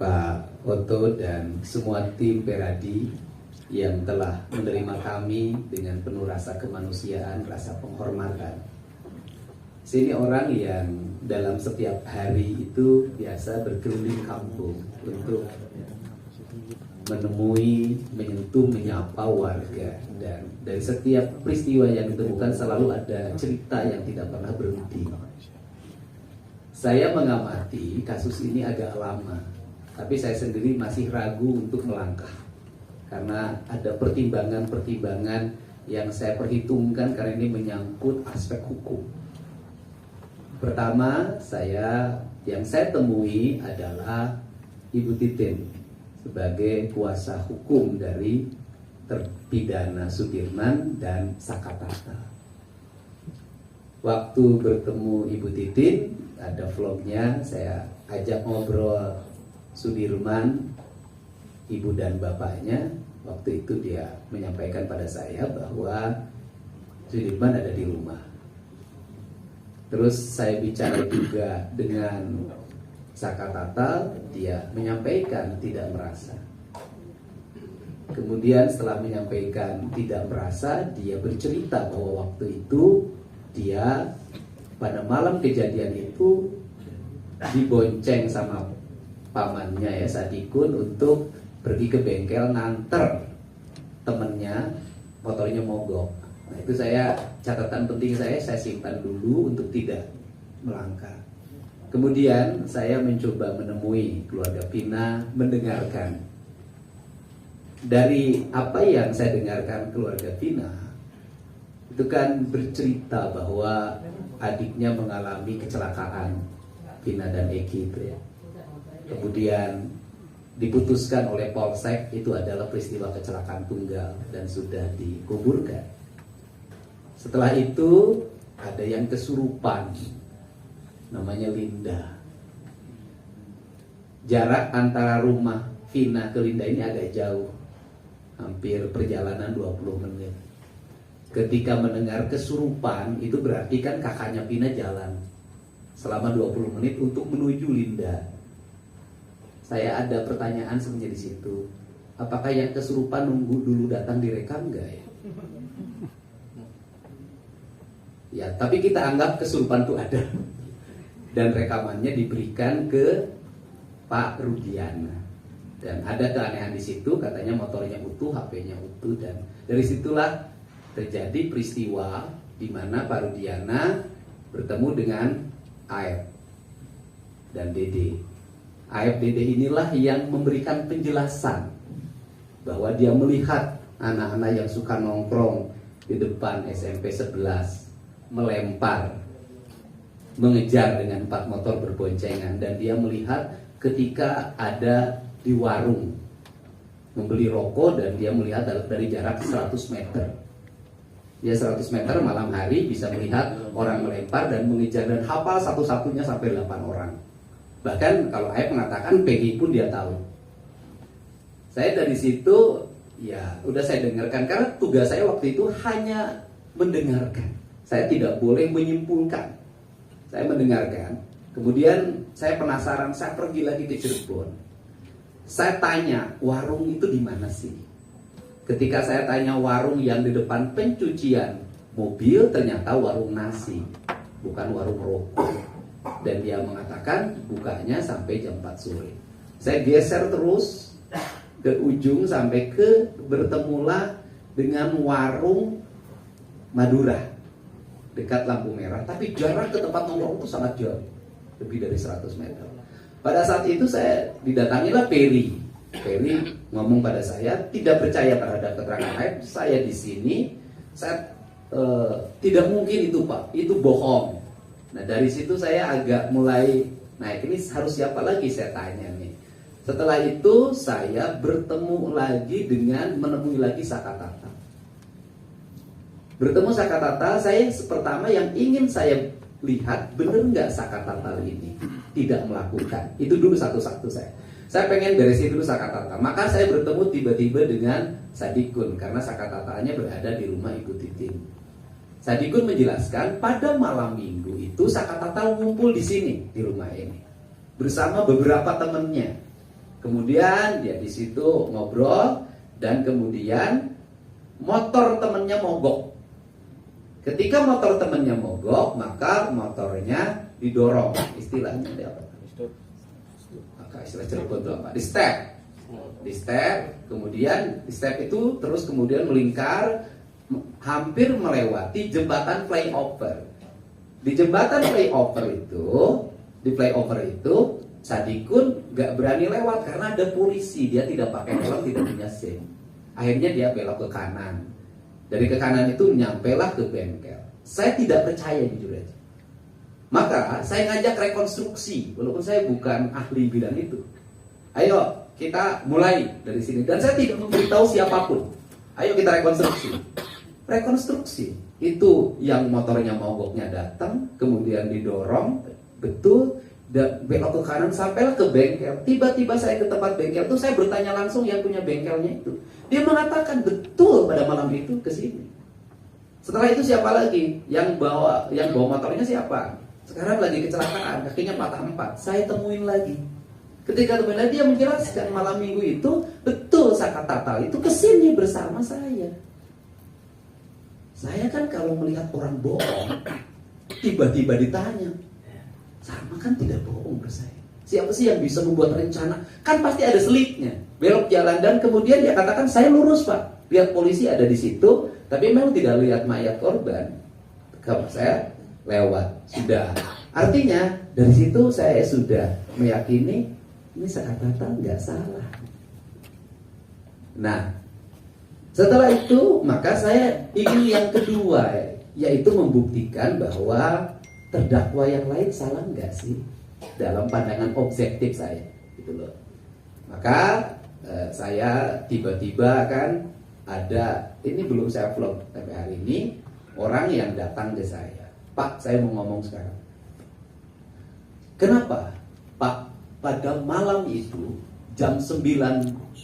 Pak Oto dan semua tim Peradi yang telah menerima kami dengan penuh rasa kemanusiaan, rasa penghormatan. Sini orang yang dalam setiap hari itu biasa berkeliling kampung untuk menemui, menyentuh, menyapa warga, dan dari setiap peristiwa yang ditemukan selalu ada cerita yang tidak pernah berhenti. Saya mengamati kasus ini agak lama, tapi saya sendiri masih ragu untuk melangkah karena ada pertimbangan-pertimbangan yang saya perhitungkan karena ini menyangkut aspek hukum. Pertama, yang saya temui adalah Ibu Titin sebagai kuasa hukum dari terpidana Sudirman dan Sakatata. Waktu bertemu Ibu Titin, ada vlognya, saya ajak ngobrol Sudirman, ibu dan bapaknya. Waktu itu dia menyampaikan pada saya bahwa Sudirman ada di rumah. Terus saya bicara juga dengan Sakatata, dia menyampaikan tidak merasa. Kemudian setelah menyampaikan tidak merasa, dia bercerita bahwa waktu itu dia pada malam kejadian itu dibonceng sama pamannya ya Sadikun untuk pergi ke bengkel nganter temennya, motornya mogok. Nah itu catatan penting saya simpan dulu untuk tidak melangkah. Kemudian saya mencoba menemui keluarga Pina, mendengarkan. Dari apa yang saya dengarkan keluarga Pina, itu kan bercerita bahwa adiknya mengalami kecelakaan, Pina dan Eki itu ya. Kemudian diputuskan oleh Polsek itu adalah peristiwa kecelakaan tunggal dan sudah dikuburkan. Setelah itu ada yang kesurupan, namanya Linda. Jarak antara rumah Vina ke Linda ini agak jauh, hampir perjalanan 20 menit. Ketika mendengar kesurupan, itu berarti kan kakaknya Vina jalan selama 20 menit untuk menuju Linda. Saya ada pertanyaan sebenarnya di situ. Apakah yang kesurupan nunggu dulu datang direkam enggak ya? Ya, tapi kita anggap kesurupan itu ada. Dan rekamannya diberikan ke Pak Rudiana. Dan ada keanehan di situ, katanya motornya utuh, HP-nya utuh, dan dari situlah terjadi peristiwa di mana Pak Rudiana bertemu dengan Aep dan Dede. Aep Dede inilah yang memberikan penjelasan bahwa dia melihat anak-anak yang suka nongkrong di depan SMP 11 melempar, mengejar dengan 4 motor berboncengan, dan dia melihat ketika ada di warung membeli rokok dan dia melihat dari jarak 100 meter. Dia 100 meter malam hari bisa melihat orang melempar dan mengejar, dan hafal satu-satunya sampai 8 orang. Bahkan kalau Aep mengatakan Peggy pun dia tahu. Saya dari situ ya udah saya dengarkan, karena tugas saya waktu itu hanya mendengarkan. Saya tidak boleh menyimpulkan. Saya mendengarkan. Kemudian saya penasaran, saya pergi lagi ke Cirebon. Saya tanya, warung itu di mana sih? Ketika saya tanya warung yang di depan pencucian mobil, ternyata warung nasi, bukan warung rokok. Dan dia mengatakan bukanya sampai jam 4 sore. Saya geser terus ke ujung sampai ke bertemulah dengan warung Madura dekat lampu merah, tapi jarak ke tempat nongkrong itu sangat jauh, lebih dari 100 meter. Pada saat itu saya didatangilah Peri. Peri ngomong pada saya, tidak percaya terhadap keterangan Aep, saya di sini, saya tidak mungkin itu Pak, itu bohong. Nah dari situ saya agak mulai, nah ini harus siapa lagi saya tanya nih. Setelah itu saya bertemu lagi dengan menemui lagi Sakatata. Bertemu Sakatata, saya pertama yang ingin saya lihat, benar nggak Sakatata ini tidak melakukan. Itu dulu satu-satu saya. Saya pengen beresin dulu Sakatata. Maka saya bertemu tiba-tiba dengan Sadikun, karena Sakatatanya berada di rumah Ibu Titin. Sadikun menjelaskan pada malam minggu itu Sakatata ngumpul di sini, di rumah ini, bersama beberapa temannya. Kemudian dia di situ ngobrol dan kemudian motor temennya mogok. Ketika motor temennya mogok, maka motornya didorong. Istilahnya dia apa? Maka istilah Cirebon itu apa? Di step. Di step, kemudian di step itu terus kemudian melingkar hampir melewati jembatan flyover. Di jembatan flyover itu Sadikun gak berani lewat karena ada polisi. Dia tidak pakai helm, tidak punya SIM. Akhirnya dia belok ke kanan. Dari ke kanan itu nyampelah ke bengkel. Saya tidak percaya jujur aja. Maka saya ngajak rekonstruksi, walaupun saya bukan ahli bidang itu. Ayo kita mulai dari sini. Dan saya tidak memberitahu siapapun. Ayo kita rekonstruksi. Rekonstruksi itu yang motornya mogoknya datang, kemudian didorong, betul. Dan belok ke kanan sampailah ke bengkel. Tiba-tiba saya ke tempat bengkel itu, saya bertanya langsung yang punya bengkelnya itu. Dia mengatakan betul pada malam itu ke sini. Setelah itu siapa lagi? Yang bawa motornya siapa? Sekarang lagi kecelakaan, kakinya patah 4. Saya temuin lagi. Ketika temuin lagi dia menjelaskan malam minggu itu betul Saka Tatal itu ke sini bersama saya. Saya kan kalau melihat orang bohong, tiba-tiba ditanya, sama kan tidak bohong bersama. Siapa sih yang bisa membuat rencana? Kan pasti ada selipnya. Belok jalan dan kemudian dia katakan saya lurus pak. Lihat polisi ada di situ, tapi memang tidak lihat mayat korban. Kalau saya lewat sudah. Artinya dari situ saya sudah meyakini ini Saka Tatal nggak salah. Nah, setelah itu maka saya ingin yang kedua, yaitu membuktikan bahwa terdakwa yang lain salah nggak sih dalam pandangan objektif saya, gitu loh. Maka saya tiba-tiba kan ada, ini belum saya vlog sampai hari ini, orang yang datang ke saya, Pak, saya mau ngomong sekarang. Kenapa, Pak? Pada malam itu jam 9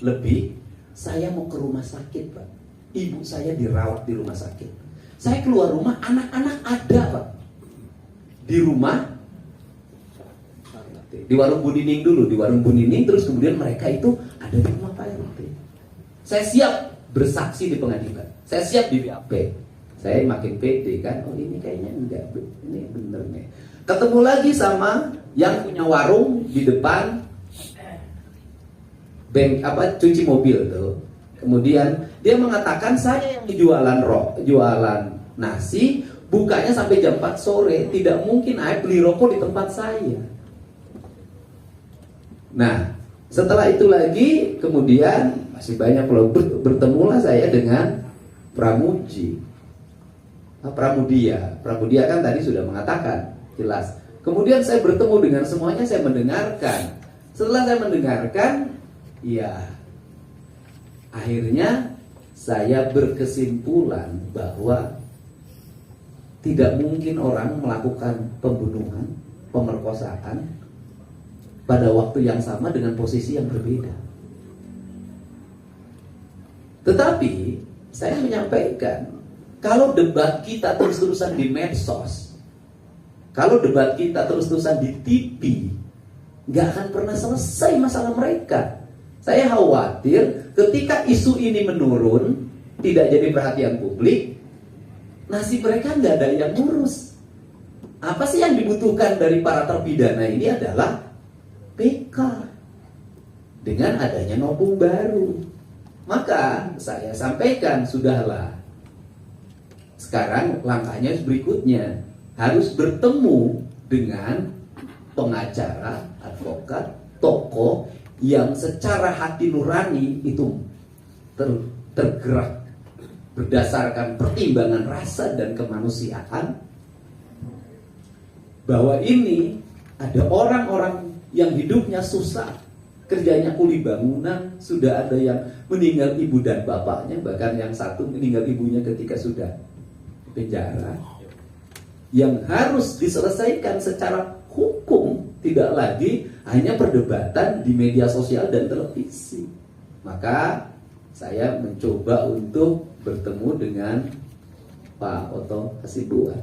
lebih saya mau ke rumah sakit, Pak. Ibu saya dirawat di rumah sakit. Saya keluar rumah, anak-anak ada, Pak. Di rumah, di warung Bu Nining dulu, di warung Bu Nining, terus kemudian mereka itu ada di rumah Pak RT. Saya siap bersaksi di pengadilan, saya siap di BAP. Saya makin pede kan, oh ini kayaknya enggak, ini bener nih. Ketemu lagi sama yang punya warung di depan cuci mobil tuh. Kemudian dia mengatakan saya yang jualan nasi, bukanya sampai jam 4 sore, tidak mungkin saya beli rokok di tempat saya. Nah, setelah itu lagi kemudian masih banyak bertemulah saya dengan Pramuji. Pramudia kan tadi sudah mengatakan jelas. Kemudian saya bertemu dengan semuanya, saya mendengarkan. Setelah saya mendengarkan, ya akhirnya saya berkesimpulan bahwa tidak mungkin orang melakukan pembunuhan, pemerkosaan pada waktu yang sama dengan posisi yang berbeda. Tetapi saya menyampaikan, kalau debat kita terus-terusan di medsos, kalau debat kita terus-terusan di TV, nggak akan pernah selesai masalah mereka. Saya khawatir ketika isu ini menurun, tidak jadi perhatian publik, nasib mereka nggak ada yang ngurus. Apa sih yang dibutuhkan dari para terpidana ini adalah PK dengan adanya nopung baru. Maka saya sampaikan, sudahlah. Sekarang langkahnya berikutnya, harus bertemu dengan pengacara, advokat, tokoh yang secara hati nurani itu tergerak berdasarkan pertimbangan rasa dan kemanusiaan, bahwa ini ada orang-orang yang hidupnya susah, kerjanya kuli bangunan, sudah ada yang meninggal ibu dan bapaknya, bahkan yang satu meninggal ibunya ketika sudah di penjara, yang harus diselesaikan secara hukum, tidak lagi hanya perdebatan di media sosial dan televisi. Maka saya mencoba untuk bertemu dengan Pak Oto Hasibuan,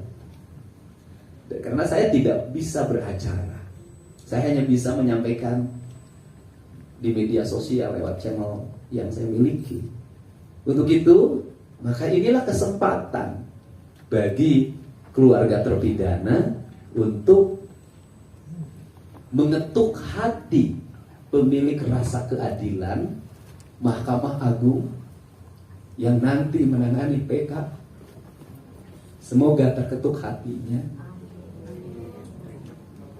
karena saya tidak bisa beracara, saya hanya bisa menyampaikan di media sosial lewat channel yang saya miliki. Untuk itu, maka inilah kesempatan bagi keluarga terpidana untuk mengetuk hati pemilik rasa keadilan, Mahkamah Agung yang nanti menangani PK. Semoga terketuk hatinya.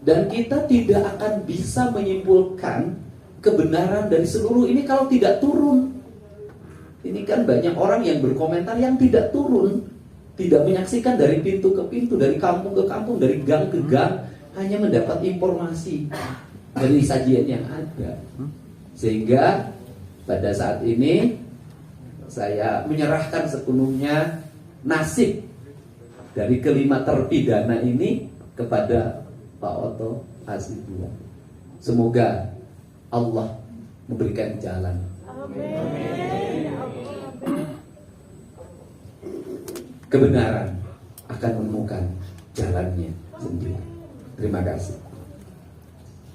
Dan kita tidak akan bisa menyimpulkan kebenaran dari seluruh ini kalau tidak turun. Ini kan banyak orang yang berkomentar yang tidak turun, tidak menyaksikan dari pintu ke pintu, dari kampung ke kampung, dari gang ke gang, hanya mendapat informasi dari sajian yang ada. Sehingga pada saat ini saya menyerahkan sepenuhnya nasib dari kelima terpidana ini kepada Pak Oto Hasibuan. Semoga Allah memberikan jalan. Kebenaran akan menemukan jalannya sendiri. Terima kasih.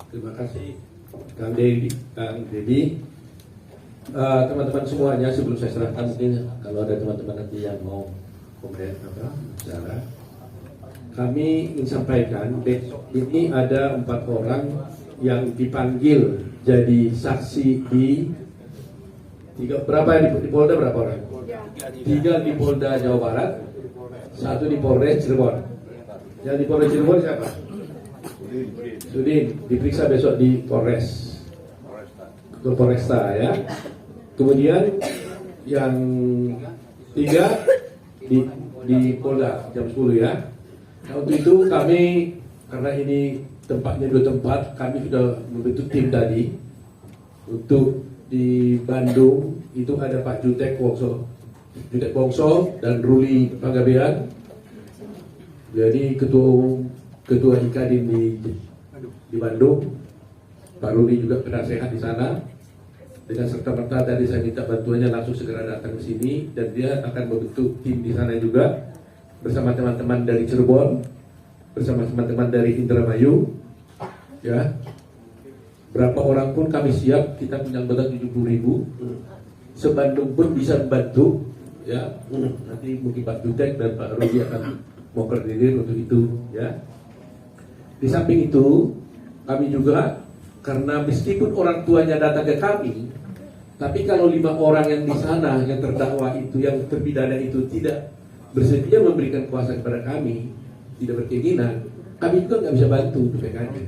Terima kasih Kang Dedi. Teman-teman semuanya, sebelum saya serahkan, mungkin kalau ada teman-teman nanti yang mau komen bicara, kami ingin sampaikan besok ini ada 4 orang yang dipanggil jadi saksi di Polda berapa orang? 3 di Polda Jawa Barat, 1 di Polres Cirebon. Yang di Polres Cirebon siapa? Sudin, diperiksa besok di Polresta ya. Kemudian yang 3 di Polda jam 10 ya. Nah, untuk itu kami, karena ini tempatnya 2 tempat, kami sudah membentuk tim tadi. Untuk di Bandung itu ada Pak Jutek Bongso dan Ruli Panggabean. Jadi ketua Hikadin di Bandung, Pak Ruli juga penasehat di sana. Dengan serta-merta tadi saya minta bantuannya langsung segera datang ke sini, dan dia akan membentuk tim di sana juga bersama teman-teman dari Cirebon, bersama teman-teman dari Indramayu. Ya, berapa orang pun kami siap. Kita punya anggota 70.000. Se-Bandung pun bisa membantu. Ya, nanti mungkin Pak Jutek dan Pak Rudi akan memperdirir untuk itu. Ya, di samping itu kami juga, karena meskipun orang tuanya datang ke kami, tapi kalau 5 orang yang di sana yang terdakwa itu, yang terpidana itu tidak bersedia memberikan kuasa kepada kami, tidak berkeinginan, kami juga nggak bisa bantu PK-nya.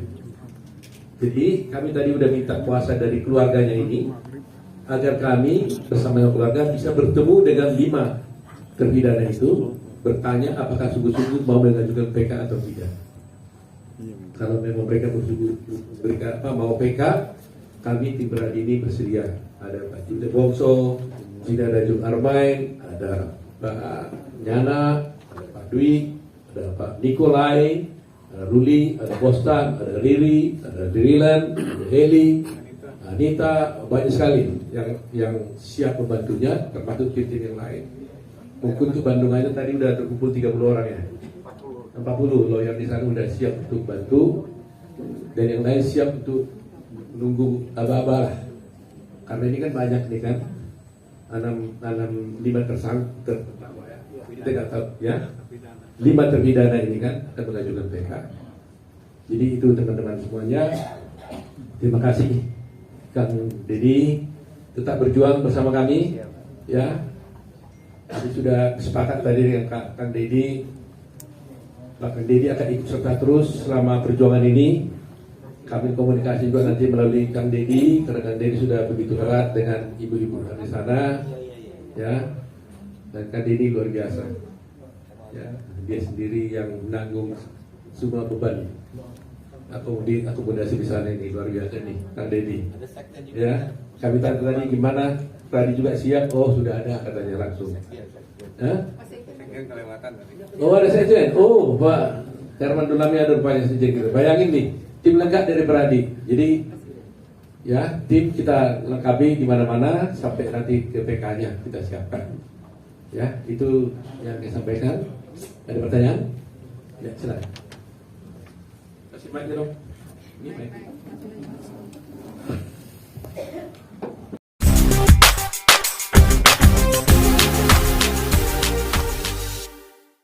Jadi kami tadi udah minta kuasa dari keluarganya ini agar kami bersama keluarga bisa bertemu dengan 5 terpidana itu, bertanya apakah sungguh-sungguh mau mengajukan PK atau tidak. Kalau memang mereka mau PK, kami tim Beradini bersedia. Ada Pak Jutek Bongso, tidak ada Jum Armain, ada Pak Nyana, ada Pak Dwi, ada Pak Nikolai, ada Ruli, ada Bostan, ada Riri, ada Dirilan, ada Heli, Anita, banyak sekali yang siap membantunya, termasuk tim-tim yang lain. Mungkin ke Bandung aja tadi udah terkumpul 30 orang ya. 40 lawyer di sana udah siap untuk bantu, dan yang lain siap untuk menunggu aba-aba lah. Karena ini kan banyak nih kan, 5 tersangka ya. Kita nggak tahu ya, 5 terpidana ini kan akan mengajukan PK. Jadi itu teman-teman semuanya. Terima kasih Kang Dedi, tetap berjuang bersama kami ya. Kami sudah sepakat tadi dengan Kang Dedi. Kang Dedi akan ikut serta terus selama perjuangan ini. Kami komunikasi juga nanti melalui Kang Dedi, karena Kang Dedi sudah begitu erat dengan ibu-ibu di sana, ya. Dan Kang Dedi luar biasa, ya. Dia sendiri yang menanggung semua beban akomodasi di sana ini, luar biasa nih, Kang Dedi. Ya, kami tanya tadi gimana, tadi juga siap, oh sudah ada katanya langsung. Hah? Oh ada sekjen, oh Pak Herman Dulami ada rupanya sekjen gitu. Bayangin nih, tim lengkap dari Peradi. Jadi ya tim kita lengkapi di mana-mana sampai nanti ke PK-nya kita siapkan. Ya itu yang saya sampaikan. Ada pertanyaan? Ya silakan. Kasih mic dong. Ini mic.